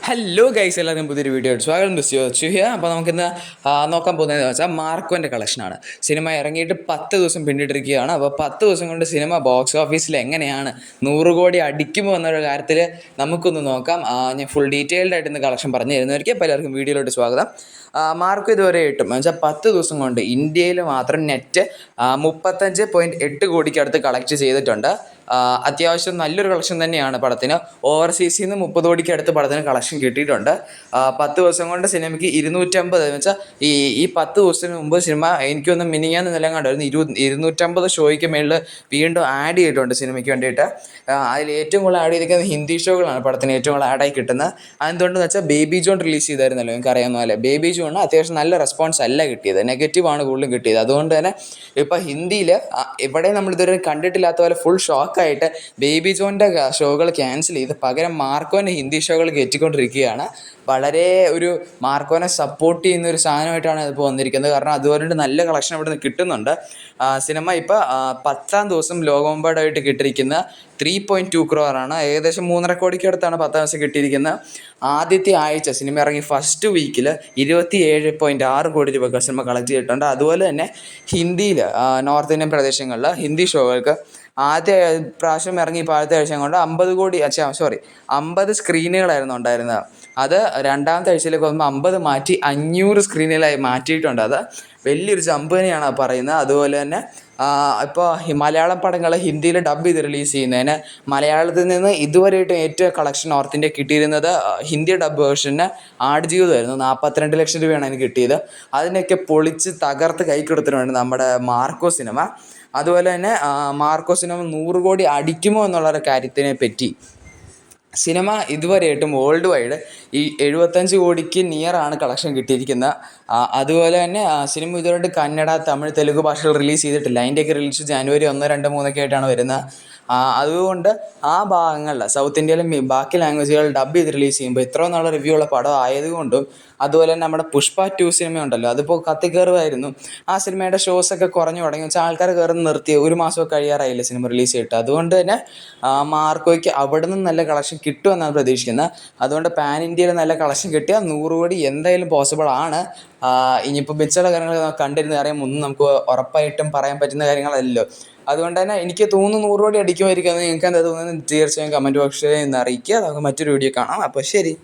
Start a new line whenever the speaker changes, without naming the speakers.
Hello guys, എല്ലാവരും പുതിയൊരു video സ്വാഗതം. ഹിയ. അപ്പോൾ നമുക്കിന്ന് നോക്കാൻ പോകുന്നതെന്ന് വെച്ചാൽ മാർക്കോൻ്റെ കളക്ഷനാണ്. സിനിമ ഇറങ്ങിയിട്ട് 10 ദിവസം പിന്നിട്ടിരിക്കുകയാണ്. അപ്പോൾ 10 ദിവസം കൊണ്ട് സിനിമ ബോക്സ് ഓഫീസിൽ എങ്ങനെയാണ് 100 കോടി അടിക്കുമോ എന്നൊരു കാര്യത്തിൽ നമുക്കൊന്ന് നോക്കാം. ഞാൻ ഫുൾ ഡീറ്റെയിൽഡ് ആയിട്ട് ഇന്ന് കളക്ഷൻ പറഞ്ഞു തരുന്നവർക്ക് പലർക്കും വീഡിയോയിലോട്ട് സ്വാഗതം. മാർക്കോ ഇതുവരെ കിട്ടും എന്ന് വെച്ചാൽ 10 ദിവസം കൊണ്ട് ഇന്ത്യയിൽ മാത്രം നെറ്റ് 35.8 കോടിക്ക് അടുത്ത് കളക്ട് ചെയ്തിട്ടുണ്ട്. അത്യാവശ്യം നല്ലൊരു കളക്ഷൻ തന്നെയാണ് പടത്തിന്. ഓവർസീസിൽ നിന്ന് 30 കോടിക്ക് അടുത്ത് പടത്തിന് കളക്ഷൻ കിട്ടിയിട്ടുണ്ട്. 10 ദിവസം കൊണ്ട് സിനിമയ്ക്ക് 250 എന്ന് വെച്ചാൽ ഈ 10 ദിവസത്തിന് മുമ്പ് സിനിമ എനിക്കൊന്ന് മിനിങ്ങാന്ന് നിലം കണ്ടായിരുന്നു 250 ഷോയ്ക്ക് മേളിൽ വീണ്ടും ആഡ് ചെയ്തിട്ടുണ്ട് സിനിമയ്ക്ക് വേണ്ടിയിട്ട്. അതിൽ ഏറ്റവും കൂടുതൽ ആഡ് ചെയ്തിരിക്കുന്നത് ഹിന്ദി ഷോകളാണ് പടത്തിന് ഏറ്റവും കൂടുതൽ ആഡായി കിട്ടുന്നത്. അതെന്തുകൊണ്ടെന്ന് വെച്ചാൽ ബേബി ജോൺ റിലീസ് ചെയ്തായിരുന്നല്ലോ, നിങ്ങൾക്ക് അറിയാവുന്ന പോലെ. ബേബി ജോണിന് അത്യാവശ്യം നല്ല റെസ്പോൺസ് അല്ല കിട്ടിയത്, നെഗറ്റീവാണ് കൂടുതലും കിട്ടിയത്. അതുകൊണ്ട് തന്നെ ഇപ്പോൾ ഹിന്ദിയിൽ ഇവിടെ നമ്മളിതുവരെ കണ്ടിട്ടില്ലാത്ത പോലെ ഫുൾ ഷോക്കായിട്ട് ബേബി ജോണിൻ്റെ ഷോകൾ ക്യാൻസൽ ചെയ്ത് പകരം മാർക്കോൻ്റെ ഹിന്ദി ഷോകൾ കയറ്റിക്കൊണ്ടിരിക്കുകയാണ്. വളരെ ഒരു മാർക്കോനെ സപ്പോർട്ട് ചെയ്യുന്ന ഒരു സാധനമായിട്ടാണ് ഇപ്പോൾ വന്നിരിക്കുന്നത്. കാരണം അതുപോലെ നല്ല കളക്ഷൻ ഇവിടെ നിന്ന് കിട്ടുന്നുണ്ട്. സിനിമ ഇപ്പോൾ 10ാം ദിവസം ലോകമെമ്പാടായിട്ട് കിട്ടിയിരിക്കുന്ന 3.2 crore, ഏകദേശം 3.5 കോടിക്ക് അടുത്താണ് 10 ദിവസം കിട്ടിയിരിക്കുന്നത്. ആദ്യത്തെ ആഴ്ച സിനിമ ഇറങ്ങി ഫസ്റ്റ് വീക്കിൽ 27.6 കോടി രൂപ സിനിമ കളക്ട് ചെയ്തിട്ടുണ്ട്. അതുപോലെ തന്നെ ഹിന്ദിയിൽ നോർത്ത് ഇന്ത്യൻ പ്രദേശങ്ങളിൽ ഹിന്ദി ഷോകൾക്ക് ആദ്യ പ്രാവശ്യം ഇറങ്ങി ആദ്യത്തെ ആഴ്ച കൊണ്ട് 50 സ്ക്രീനുകളായിരുന്നു ഉണ്ടായിരുന്നത്. അത് രണ്ടാമത്തെ ആഴ്ചയിലേക്ക് വന്നപ്പോൾ 50 മാറ്റി 500 സ്ക്രീനുകളായി മാറ്റിയിട്ടുണ്ട്. അത് വലിയൊരു ജമ്പ് തന്നെയാണ് പറയുന്നത്. അതുപോലെ തന്നെ ഇപ്പോൾ മലയാളം പടങ്ങൾ ഹിന്ദിയിൽ ഡബ് ചെയ്ത് റിലീസ് ചെയ്യുന്നതിന് മലയാളത്തിൽ നിന്ന് ഇതുവരെയായിട്ട് ഏറ്റവും കളക്ഷൻ നോർത്ത് ഇന്ത്യ കിട്ടിയിരുന്നത് ഹിന്ദി ഡബ് വേർഷന് ആടുജീവിതമായിരുന്നു. 42 ലക്ഷം രൂപയാണ് അതിന് കിട്ടിയത്. അതിനൊക്കെ പൊളിച്ച് തകർത്ത് കൈ കൊടുത്തിട്ടുണ്ട് നമ്മുടെ മാർക്കോ സിനിമ. അതുപോലെ തന്നെ മാർക്കോ സിനിമ 100 കോടി അടിക്കുമോ എന്നുള്ളൊരു കാര്യത്തിനെ പറ്റി സിനിമ ഇതുവരെയായിട്ടും വേൾഡ് വൈഡ് ഈ 75 കോടിക്ക് നിയറാണ് കളക്ഷൻ കിട്ടിയിരിക്കുന്നത്. അതുപോലെ തന്നെ സിനിമ ഇതുവരെയായിട്ട് കന്നഡ, തമിഴ്, തെലുങ്ക് ഭാഷകൾ റിലീസ് ചെയ്തിട്ടില്ല. അതിൻ്റെയൊക്കെ റിലീസ് ജനുവരി 1, 2, 3 ആയിട്ടാണ് വരുന്നത്. അതുകൊണ്ട് ആ ഭാഗങ്ങളിൽ സൗത്ത് ഇന്ത്യയിലും ബാക്കി ലാംഗ്വേജുകൾ ഡബ് ചെയ്ത് റിലീസ് ചെയ്യുമ്പോൾ ഇത്രയും നല്ല റിവ്യൂ ഉള്ള പടം ആയതുകൊണ്ടും അതുപോലെ തന്നെ നമ്മുടെ പുഷ്പ 2 സിനിമ ഉണ്ടല്ലോ, അതിപ്പോൾ കത്തിക്കയറുമായിരുന്നു. ആ സിനിമയുടെ ഷോസൊക്കെ കുറഞ്ഞു തുടങ്ങി വെച്ചാൽ ആൾക്കാർ കയറുന്ന നിർത്തി. 1 മാസമൊക്കെ കഴിയാറായില്ല സിനിമ റിലീസ് ചെയ്തിട്ട്. അതുകൊണ്ട് തന്നെ മാർക്കോയ്ക്ക് അവിടെ നിന്ന് നല്ല കളക്ഷൻ കിട്ടുമെന്നാണ് പ്രതീക്ഷിക്കുന്നത്. അതുകൊണ്ട് പാൻ ഇന്ത്യയിൽ നല്ല കളക്ഷൻ കിട്ടിയാൽ 100 കോടി എന്തായാലും പോസിബിൾ ആണ്. ഇനിയിപ്പോൾ മിച്ചുള്ള കാര്യങ്ങൾ കണ്ടിരുന്ന് അറിയാം, ഒന്നും നമുക്ക് ഉറപ്പായിട്ടും പറയാൻ പറ്റുന്ന കാര്യങ്ങളല്ലല്ലോ. അതുകൊണ്ട് തന്നെ എനിക്ക് തോന്നുന്നു 100 കോടി അടിക്കുമായിരിക്കും. നിങ്ങൾക്ക് എന്താ തോന്നുന്നത് തീർച്ചയായും കമൻറ്റ് ബോക്സിൽ നിന്ന് അറിയിക്കുക. നമുക്ക് മറ്റൊരു വീഡിയോ കാണാം. അപ്പോൾ ശരി.